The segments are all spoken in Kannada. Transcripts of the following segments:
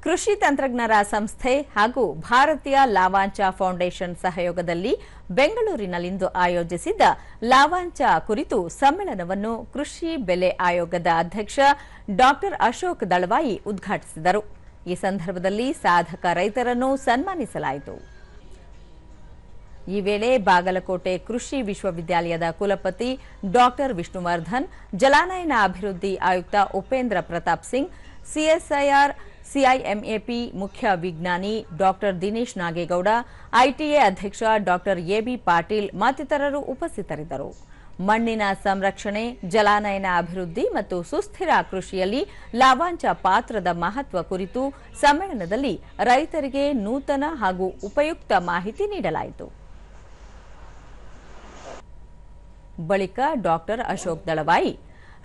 ಕೃಷಿ ತಂತ್ರಜ್ಞರ ಸಂಸ್ಥೆ ಹಾಗೂ ಭಾರತೀಯ ಲಾವಾಂಚ ಫೌಂಡೇಶನ್ ಸಹಯೋಗದಲ್ಲಿ ಬೆಂಗಳೂರಿನಲ್ಲಿಂದು ಆಯೋಜಿಸಿದ್ದ ಲಾವಾಂಚ ಕುರಿತು ಸಮ್ಮೇಳನವನ್ನು ಕೃಷಿ ಬೆಲೆ ಆಯೋಗದ ಅಧ್ಯಕ್ಷ ಡಾ ಅಶೋಕ್ ದಳವಾಯಿ ಉದ್ಘಾಟಿಸಿದರು. ಈ ಸಂದರ್ಭದಲ್ಲಿ ಸಾಧಕ ರೈತರನ್ನು ಸನ್ಮಾನಿಸಲಾಯಿತು. ಈ ವೇಳೆ ಬಾಗಲಕೋಟೆ ಕೃಷಿ ವಿಶ್ವವಿದ್ಯಾಲಯದ ಕುಲಪತಿ ಡಾ ವಿಷ್ಣುವರ್ಧನ್, ಜಲಾನಯನ ಅಭಿವೃದ್ಧಿ ಆಯುಕ್ತ ಉಪೇಂದ್ರ ಪ್ರತಾಪ್ ಸಿಂಗ್, ಸಿಎಸ್ಐಆರ್ ಸಿಐಎಂಎಪಿ ಮುಖ್ಯ ವಿಜ್ಞಾನಿ ಡಾ ದಿನೇಶ್ ನಾಗೇಗೌಡ, ಐಟಿಎ ಅಧ್ಯಕ್ಷ ಡಾ ಎಬಿ ಪಾಟೀಲ್ ಮತ್ತಿತರರು ಉಪಸ್ಥಿತರಿದ್ದರು. ಮಣ್ಣಿನ ಸಂರಕ್ಷಣೆ, ಜಲಾನಯನ ಅಭಿವೃದ್ಧಿ ಮತ್ತು ಸುಸ್ಥಿರ ಕೃಷಿಯಲ್ಲಿ ಲಾವಾಂಚ ಪಾತ್ರದ ಮಹತ್ವ ಕುರಿತು ಸಮ್ಮೇಳನದಲ್ಲಿ ರೈತರಿಗೆ ನೂತನ ಹಾಗೂ ಉಪಯುಕ್ತ ಮಾಹಿತಿ ನೀಡಲಾಯಿತು. ಬಳಿಕ ಡಾ ಅಶೋಕ್ ದಳವಾಯಿ,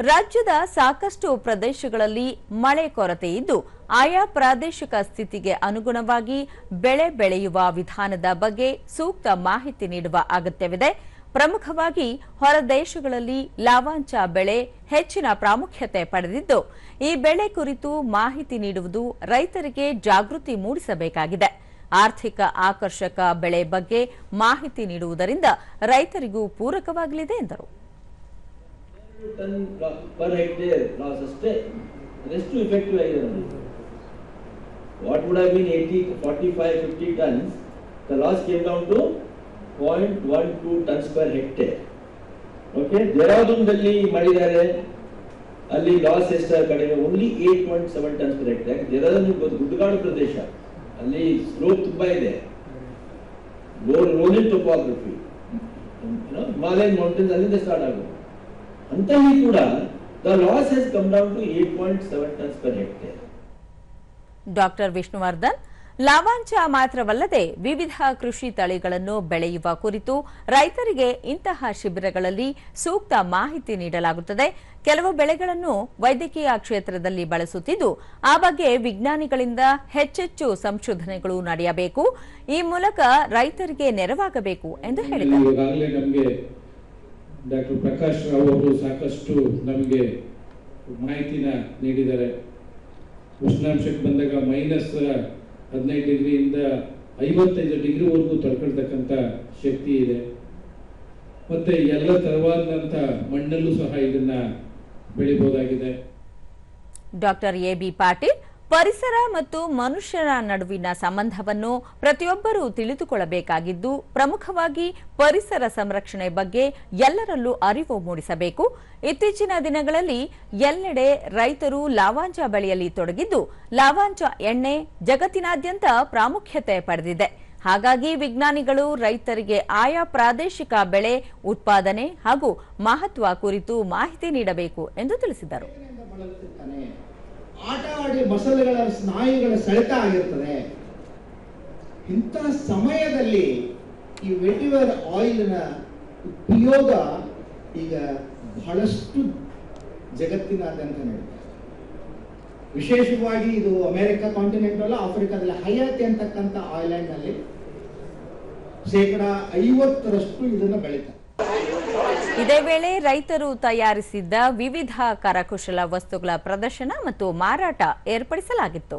ರಾಜ್ಯದ ಸಾಕಷ್ಟು ಪ್ರದೇಶಗಳಲ್ಲಿ ಮಳೆ ಕೊರತೆ ಇದ್ದು ಆಯಾ ಪ್ರಾದೇಶಿಕ ಸ್ಥಿತಿಗೆ ಅನುಗುಣವಾಗಿ ಬೆಳೆ ಬೆಳೆಯುವ ವಿಧಾನದ ಬಗ್ಗೆ ಸೂಕ್ತ ಮಾಹಿತಿ ನೀಡುವ ಅಗತ್ಯವಿದೆ. ಪ್ರಮುಖವಾಗಿ ಹೊರದೇಶಗಳಲ್ಲಿ ಲಾವಾಂಚ ಬೆಳೆ ಹೆಚ್ಚಿನ ಪ್ರಾಮುಖ್ಯತೆ ಪಡೆದಿದ್ದು, ಈ ಬೆಳೆ ಕುರಿತು ಮಾಹಿತಿ ನೀಡುವುದು ರೈತರಿಗೆ ಜಾಗೃತಿ ಮೂಡಿಸಬೇಕಾಗಿದೆ. ಆರ್ಥಿಕ ಆಕರ್ಷಕ ಬೆಳೆ ಬಗ್ಗೆ ಮಾಹಿತಿ ನೀಡುವುದರಿಂದ ರೈತರಿಗೂ ಪೂರಕವಾಗಲಿದೆ ಎಂದರು. per hectare loss ಅಷ್ಟೇ ಎಷ್ಟು effective ಆಗಿದೆ. What would have been 80, 45, 50 tons, the loss came down to 0.12 tons per hectare. Okay, ದೇಹರಾದೂನ್ದಲ್ಲಿ ಮಾಡಿದ್ದಾರೆ, ಅಲ್ಲಿ ಲಾಸ್ ಎಷ್ಟು ಕಡಿಮೆ, only 8.7 tons per hectare. Dehradun ಗುಡ್ಡಗಾಡು ಪ್ರದೇಶ, ಅಲ್ಲಿ ಸ್ಲೋಪ್ ತುಂಬಾ ಇದೆ, ರೋಲಿಂಗ್ ಟೊಪಾಗ್ರಫಿ, ಹಿಮಾಲಯನ್ ಮೌಂಟೇನ್ಸ್ ಅಲ್ಲಿಂದ ಸ್ಟಾರ್ಟ್ ಆಗುತ್ತೆ. ಅಂತಲ್ಲಿ ಕೂಡ the loss has come down to 8.7 tons per hectare. ಡಾ ವಿಷ್ಣುವರ್ಧನ್, ಲಾವಾಂಚ ಮಾತ್ರವಲ್ಲದೆ ವಿವಿಧ ಕೃಷಿ ತಳಿಗಳನ್ನು ಬೆಳೆಯುವ ಕುರಿತು ರೈತರಿಗೆ ಇಂತಹ ಶಿಬಿರಗಳಲ್ಲಿ ಸೂಕ್ತ ಮಾಹಿತಿ ನೀಡಲಾಗುತ್ತದೆ. ಕೆಲವು ಬೆಳೆಗಳನ್ನು ವೈದ್ಯಕೀಯ ಕ್ಷೇತ್ರದಲ್ಲಿ ಬಳಸುತ್ತಿದ್ದು, ಆ ಬಗ್ಗೆ ವಿಜ್ಞಾನಿಗಳಿಂದ ಹೆಚ್ಚೆಚ್ಚು ಸಂಶೋಧನೆಗಳು ನಡೆಯಬೇಕು. ಈ ಮೂಲಕ ರೈತರಿಗೆ ನೆರವಾಗಬೇಕು ಎಂದು ಹೇಳಿದರು. ಡಾಕ್ಟರ್ ಪ್ರಕಾಶ್ ರಾವ್ ಅವರು ಸಾಕಷ್ಟು ನಮಗೆ ಮಾಹಿತಿನ ನೀಡಿದ್ದಾರೆ. ಉಷ್ಣಾಂಶಕ್ಕೆ ಬಂದಾಗ -15 ಡಿಗ್ರಿಯಿಂದ 55 ಡಿಗ್ರಿವರೆಗೂ ತಡ್ಕೊಳ್ತಕ್ಕಂಥ ಶಕ್ತಿ ಇದೆ. ಮತ್ತೆ ಎಲ್ಲ ತರವಾದಂಥ ಮಣ್ಣಲ್ಲೂ ಸಹ ಇದನ್ನ ಬೆಳಿಬಹುದಾಗಿದೆ. ಡಾ ಎಬಿ ಪಾಟೀಲ್, ಪರಿಸರ ಮತ್ತು ಮನುಷ್ಯನ ನಡುವಿನ ಸಂಬಂಧವನ್ನು ಪ್ರತಿಯೊಬ್ಬರೂ ತಿಳಿದುಕೊಳ್ಳಬೇಕಾಗಿದ್ದು, ಪ್ರಮುಖವಾಗಿ ಪರಿಸರ ಸಂರಕ್ಷಣೆ ಬಗ್ಗೆ ಎಲ್ಲರಲ್ಲೂ ಅರಿವು ಮೂಡಿಸಬೇಕು. ಇತ್ತೀಚಿನ ದಿನಗಳಲ್ಲಿ ಎಲ್ಲೆಡೆ ರೈತರು ಲಾವಾಂಚ ಬೆಳೆಯಲ್ಲಿ ತೊಡಗಿದ್ದು, ಲಾವಾಂಚ ಎಣ್ಣೆ ಜಗತ್ತಿನಾದ್ಯಂತ ಪ್ರಾಮುಖ್ಯತೆ ಪಡೆದಿದೆ. ಹಾಗಾಗಿ ವಿಜ್ಞಾನಿಗಳು ರೈತರಿಗೆ ಆಯಾ ಪ್ರಾದೇಶಿಕ ಬೆಳೆ ಉತ್ಪಾದನೆ ಹಾಗೂ ಮಹತ್ವ ಕುರಿತು ಮಾಹಿತಿ ನೀಡಬೇಕು ಎಂದು ತಿಳಿಸಿದರು. ಆಟ ಆಡಿ ಮಸಲುಗಳ ಸ್ನಾಯುಗಳ ಸೆಳೆತ ಆಗಿರ್ತದೆ. ಇಂತಹ ಸಮಯದಲ್ಲಿ ಈ ವೆಟಿವರ್ ಆಯಿಲ್ನ ಉಪಯೋಗ ಈಗ ಬಹಳಷ್ಟು ಜಗತ್ತಿನಾದ್ಯಂತ ನಡೀತದೆ. ವಿಶೇಷವಾಗಿ ಇದು ಅಮೆರಿಕ ಕಾಂಟಿನೆಂಟ್ ಅಲ್ಲ, ಆಫ್ರಿಕಾದಲ್ಲಿ ಹಯಾತಿ ಅಂತಕ್ಕಂಥ ಆಯಿಲ್ಯಾಂಡ್ ನಲ್ಲಿ 50% ಇದನ್ನು ಬೆಳೀತಾರೆ. ಇದೇ ವೇಳೆ ರೈತರು ತಯಾರಿಸಿದ್ದ ವಿವಿಧ ಕರಕುಶಲ ವಸ್ತುಗಳ ಪ್ರದರ್ಶನ ಮತ್ತು ಮಾರಾಟ ಏರ್ಪಡಿಸಲಾಗಿತ್ತು.